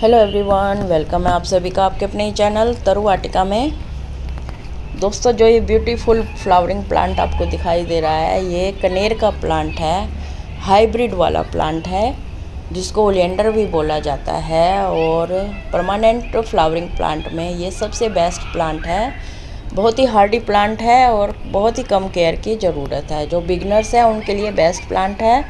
Hello everyone, welcome है आप सभी का आपके अपने ही चैनल तरु वाटिका में। दोस्तों, जो ये ब्यूटीफुल फ्लावरिंग प्लांट आपको दिखाई दे रहा है, ये कनेर का प्लांट है। हाइब्रिड वाला प्लांट है जिसको ओलिएंडर भी बोला जाता है। और परमानेंट फ्लावरिंग प्लांट में ये सबसे बेस्ट प्लांट है। बहुत ही हार्डी प्लांट है और बहुत ही कम केयर की ज़रूरत है। जो बिगनर्स हैं उनके लिए बेस्ट प्लांट है,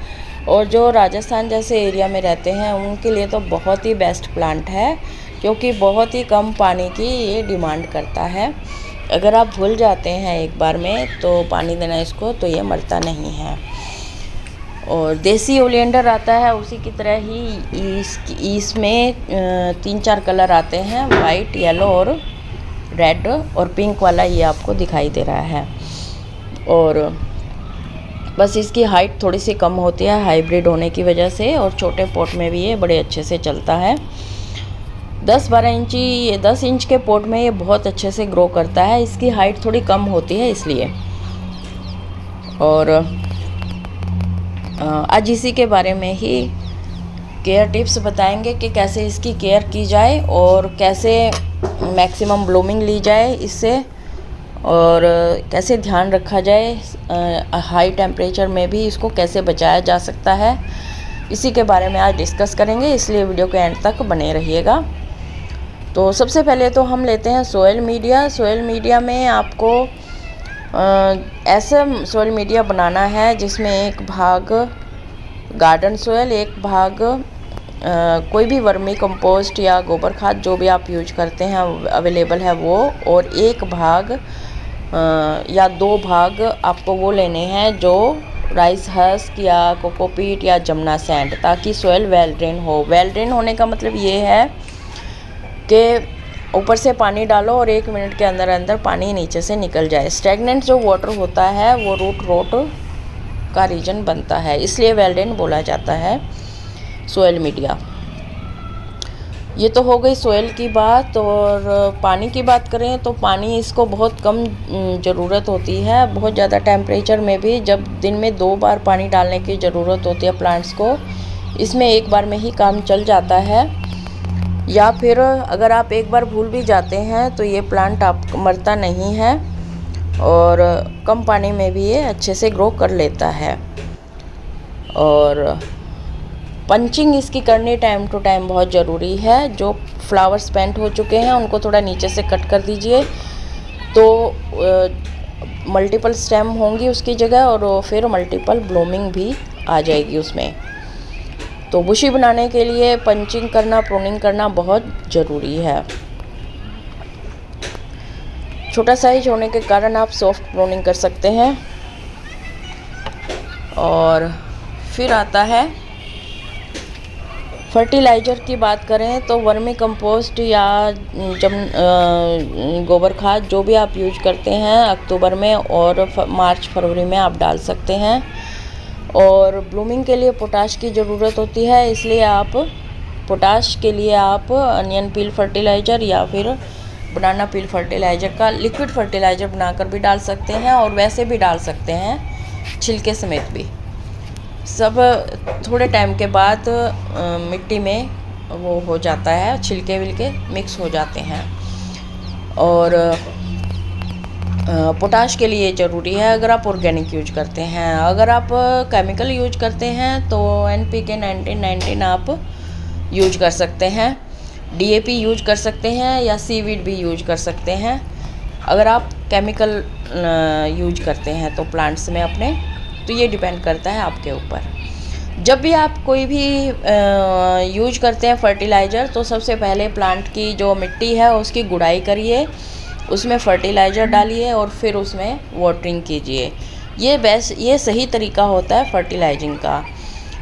और जो राजस्थान जैसे एरिया में रहते हैं उनके लिए तो बहुत ही बेस्ट प्लांट है, क्योंकि बहुत ही कम पानी की ये डिमांड करता है। अगर आप भूल जाते हैं एक बार में तो पानी देना इसको, तो ये मरता नहीं है। और देसी ओलिएंडर आता है उसी की तरह ही इसमें 3-4 कलर आते हैं, वाइट, येलो और रेड और पिंक वाला ये आपको दिखाई दे रहा है। और बस इसकी हाइट थोड़ी सी कम होती है हाइब्रिड होने की वजह से, और छोटे पॉट में भी ये बड़े अच्छे से चलता है। 10 इंच के पॉट में ये बहुत अच्छे से ग्रो करता है। इसकी हाइट थोड़ी कम होती है इसलिए। और आज इसी के बारे में ही केयर टिप्स बताएंगे कि कैसे इसकी केयर की जाए और कैसे मैक्सिमम ब्लूमिंग ली जाए इससे, और कैसे ध्यान रखा जाए हाई टेम्परेचर में भी इसको कैसे बचाया जा सकता है। इसी के बारे में आज डिस्कस करेंगे, इसलिए वीडियो के एंड तक बने रहिएगा। तो सबसे पहले तो हम लेते हैं सोयल मीडिया। सोयल मीडिया में आपको ऐसा सोयल मीडिया बनाना है जिसमें एक भाग गार्डन सोयल, एक भाग कोई भी वर्मी कंपोस्ट या गोबर खाद जो भी आप यूज करते हैं अवेलेबल है वो, और एक भाग या 2 भाग आपको वो लेने हैं जो राइस हस्क या कोकोपीट या जमुना सैंड, ताकि सॉइल वेल ड्रेन हो। वेल ड्रेन होने का मतलब ये है कि ऊपर से पानी डालो और 1 मिनट के अंदर अंदर पानी नीचे से निकल जाए। स्टैग्नेंट जो वाटर होता है वो रूट रोट का रीजन बनता है, इसलिए वेल ड्रेन बोला जाता है सोयल मीडिया। ये तो हो गई सोयल की बात। और पानी की बात करें तो पानी इसको बहुत कम ज़रूरत होती है। बहुत ज़्यादा टेम्परेचर में भी जब दिन में 2 बार पानी डालने की ज़रूरत होती है प्लांट्स को, इसमें एक बार में ही काम चल जाता है। या फिर अगर आप एक बार भूल भी जाते हैं तो ये प्लांट आप मरता नहीं है और कम पानी में भी ये अच्छे से ग्रो कर लेता है। और पंचिंग इसकी करनी टाइम टू टाइम बहुत ज़रूरी है। जो फ्लावर्स पेंट हो चुके हैं उनको थोड़ा नीचे से कट कर दीजिए, तो मल्टीपल स्टेम होंगी उसकी जगह, और फिर मल्टीपल ब्लूमिंग भी आ जाएगी उसमें। तो बुशी बनाने के लिए पंचिंग करना, प्रूनिंग करना बहुत ज़रूरी है। छोटा साइज होने के कारण आप सॉफ्ट प्रूनिंग कर सकते हैं। और फिर आता है फर्टिलाइज़र की बात करें तो वर्मी कंपोस्ट या गोबर खाद जो भी आप यूज करते हैं अक्टूबर में और मार्च फरवरी में आप डाल सकते हैं। और ब्लूमिंग के लिए पोटाश की ज़रूरत होती है, इसलिए आप पोटाश के लिए आप अनियन पील फर्टिलाइज़र या फिर बनाना पील फर्टिलाइज़र का लिक्विड फर्टिलाइज़र बनाकर भी डाल सकते हैं, और वैसे भी डाल सकते हैं छिलके समेत भी। सब थोड़े टाइम के बाद मिट्टी में वो हो जाता है, छिलके विलके मिक्स हो जाते हैं। और पोटाश के लिए ज़रूरी है अगर आप ऑर्गेनिक यूज करते हैं। अगर आप केमिकल यूज करते हैं तो NPK 1919 आप यूज कर सकते हैं, DAP यूज कर सकते हैं, या सीवीड भी यूज कर सकते हैं। अगर आप केमिकल यूज करते हैं तो प्लांट्स में अपने, तो ये डिपेंड करता है आपके ऊपर। जब भी आप कोई भी यूज करते हैं फर्टिलाइज़र, तो सबसे पहले प्लांट की जो मिट्टी है उसकी गुड़ाई करिए, उसमें फर्टिलाइज़र डालिए और फिर उसमें वाटरिंग कीजिए। ये सही तरीका होता है फर्टिलाइजिंग का।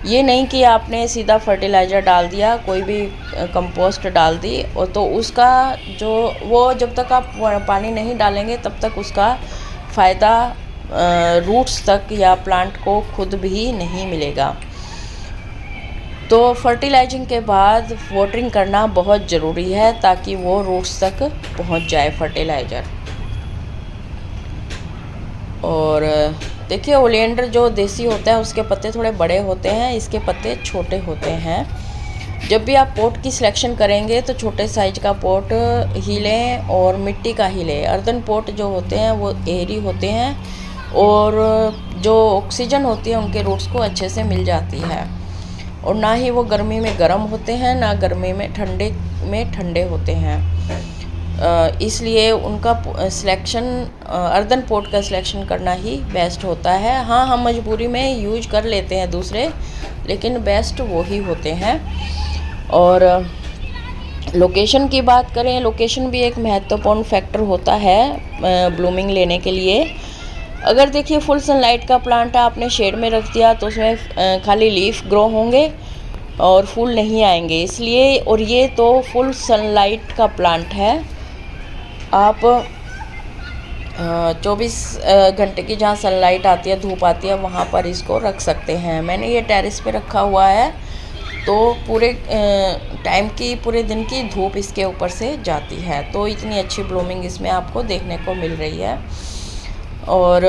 ये नहीं कि आपने सीधा फर्टिलाइज़र डाल दिया, कोई भी कंपोस्ट डाल दी, और तो उसका जो वो जब तक आप पानी नहीं डालेंगे तब तक उसका फ़ायदा रूट्स तक या प्लांट को खुद भी नहीं मिलेगा। तो फर्टिलाइजिंग के बाद वाटरिंग करना बहुत ज़रूरी है ताकि वो रूट्स तक पहुंच जाए फर्टिलाइज़र। और देखिए, ओलिएंडर जो देसी होता है उसके पत्ते थोड़े बड़े होते हैं, इसके पत्ते छोटे होते हैं। जब भी आप पॉट की सिलेक्शन करेंगे तो छोटे साइज का पॉट ही लें और मिट्टी का ही लें। अर्दन पॉट जो होते हैं वो एयरी होते हैं और जो ऑक्सीजन होती है उनके रूट्स को अच्छे से मिल जाती है, और ना ही वो गर्मी में गर्म होते हैं ना गर्मी में ठंडे होते हैं। इसलिए उनका सिलेक्शन अर्दन पॉट का सिलेक्शन करना ही बेस्ट होता है। हाँ, हम मजबूरी में यूज कर लेते हैं दूसरे, लेकिन बेस्ट वो ही होते हैं। और लोकेशन की बात करें, लोकेशन भी एक महत्वपूर्ण फैक्टर होता है ब्लूमिंग लेने के लिए। अगर देखिए फुल सनलाइट का प्लांट आपने शेड में रख दिया तो उसमें खाली लीफ ग्रो होंगे और फूल नहीं आएंगे, इसलिए। और ये तो फुल सनलाइट का प्लांट है, आप 24 घंटे की जहाँ सनलाइट आती है, धूप आती है, वहाँ पर इसको रख सकते हैं। मैंने ये टेरेस पे रखा हुआ है तो पूरे टाइम की, पूरे दिन की धूप इसके ऊपर से जाती है, तो इतनी अच्छी ब्लूमिंग इसमें आपको देखने को मिल रही है। और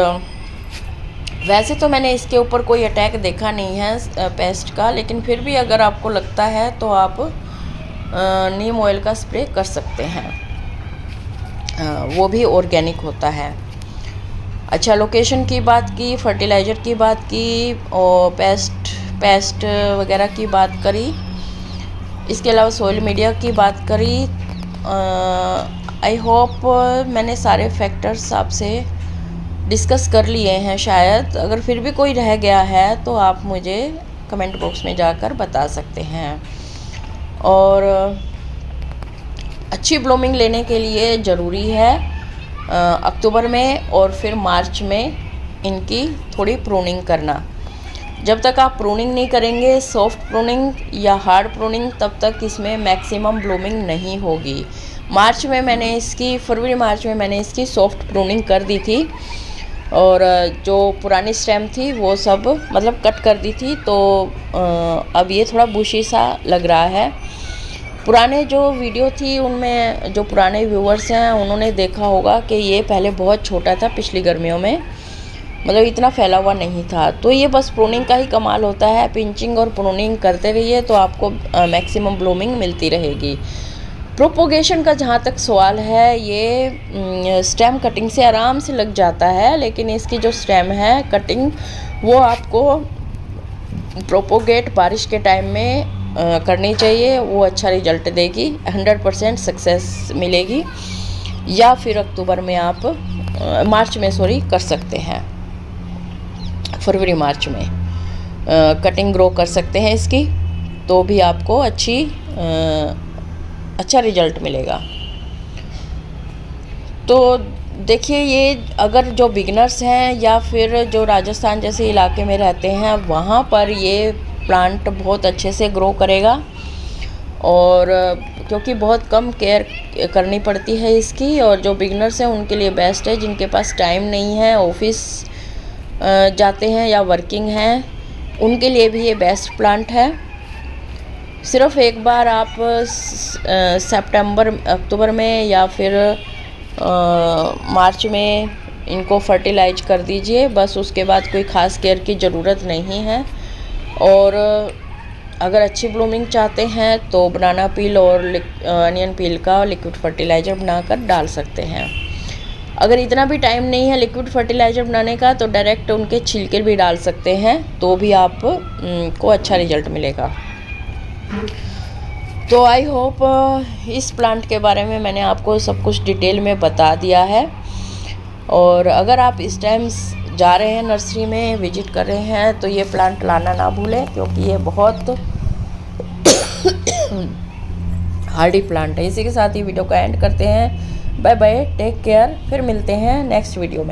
वैसे तो मैंने इसके ऊपर कोई अटैक देखा नहीं है पेस्ट का, लेकिन फिर भी अगर आपको लगता है तो आप नीम ऑयल का स्प्रे कर सकते हैं, वो भी ऑर्गेनिक होता है। अच्छा, लोकेशन की बात की, फर्टिलाइज़र की बात की और पेस्ट वगैरह की बात करी, इसके अलावा सोइल मीडिया की बात करी। आई होप मैंने सारे फैक्टर्स आपसे डिस्कस कर लिए हैं शायद। अगर फिर भी कोई रह गया है तो आप मुझे कमेंट बॉक्स में जाकर बता सकते हैं। और अच्छी ब्लूमिंग लेने के लिए ज़रूरी है अक्टूबर में और फिर मार्च में इनकी थोड़ी प्रूनिंग करना। जब तक आप प्रूनिंग नहीं करेंगे, सॉफ्ट प्रूनिंग या हार्ड प्रूनिंग, तब तक इसमें मैक्सिमम ब्लूमिंग नहीं होगी। फरवरी मार्च में मैंने इसकी सॉफ्ट प्रूनिंग कर दी थी और जो पुरानी स्टेम थी वो सब मतलब कट कर दी थी, तो अब ये थोड़ा बुशी सा लग रहा है। पुराने जो वीडियो थी उनमें जो पुराने व्यूअर्स हैं उन्होंने देखा होगा कि ये पहले बहुत छोटा था, पिछली गर्मियों में मतलब इतना फैला हुआ नहीं था। तो ये बस प्रूनिंग का ही कमाल होता है, पिंचिंग और प्रूनिंग करते रहिए तो आपको मैक्सिमम ब्लूमिंग मिलती रहेगी। प्रोपोगेशन का जहाँ तक सवाल है, ये स्टेम कटिंग से आराम से लग जाता है, लेकिन इसकी जो स्टेम है कटिंग वो आपको प्रोपोगेट बारिश के टाइम में करनी चाहिए, वो अच्छा रिजल्ट देगी, 100% सक्सेस मिलेगी। या फिर अक्टूबर में आप मार्च में कर सकते हैं, फरवरी मार्च में कटिंग ग्रो कर सकते हैं इसकी, तो भी आपको अच्छा रिजल्ट मिलेगा। तो देखिए, ये अगर जो बिगिनर्स हैं या फिर जो राजस्थान जैसे इलाके में रहते हैं वहाँ पर ये प्लांट बहुत अच्छे से ग्रो करेगा, और क्योंकि बहुत कम केयर करनी पड़ती है इसकी, और जो बिगिनर्स हैं उनके लिए बेस्ट है। जिनके पास टाइम नहीं है, ऑफिस जाते हैं या वर्किंग हैं, उनके लिए भी ये बेस्ट प्लांट है। सिर्फ एक बार आप अक्टूबर में या फिर मार्च में इनको फर्टिलाइज कर दीजिए, बस उसके बाद कोई ख़ास केयर की ज़रूरत नहीं है। और अगर अच्छी ब्लूमिंग चाहते हैं तो बनाना पील और अनियन पील का लिक्विड फर्टिलाइज़र बनाकर डाल सकते हैं। अगर इतना भी टाइम नहीं है लिक्विड फर्टिलाइज़र बनाने का तो डायरेक्ट उनके छिलके भी डाल सकते हैं, तो भी आप को अच्छा रिजल्ट मिलेगा। तो आई होप इस प्लांट के बारे में मैंने आपको सब कुछ डिटेल में बता दिया है। और अगर आप इस टाइम जा रहे हैं नर्सरी में, विजिट कर रहे हैं, तो ये प्लांट लाना ना भूलें, क्योंकि ये बहुत हार्डी प्लांट है। इसी के साथ ही वीडियो को एंड करते हैं। बाय बाय, टेक केयर, फिर मिलते हैं नेक्स्ट वीडियो में।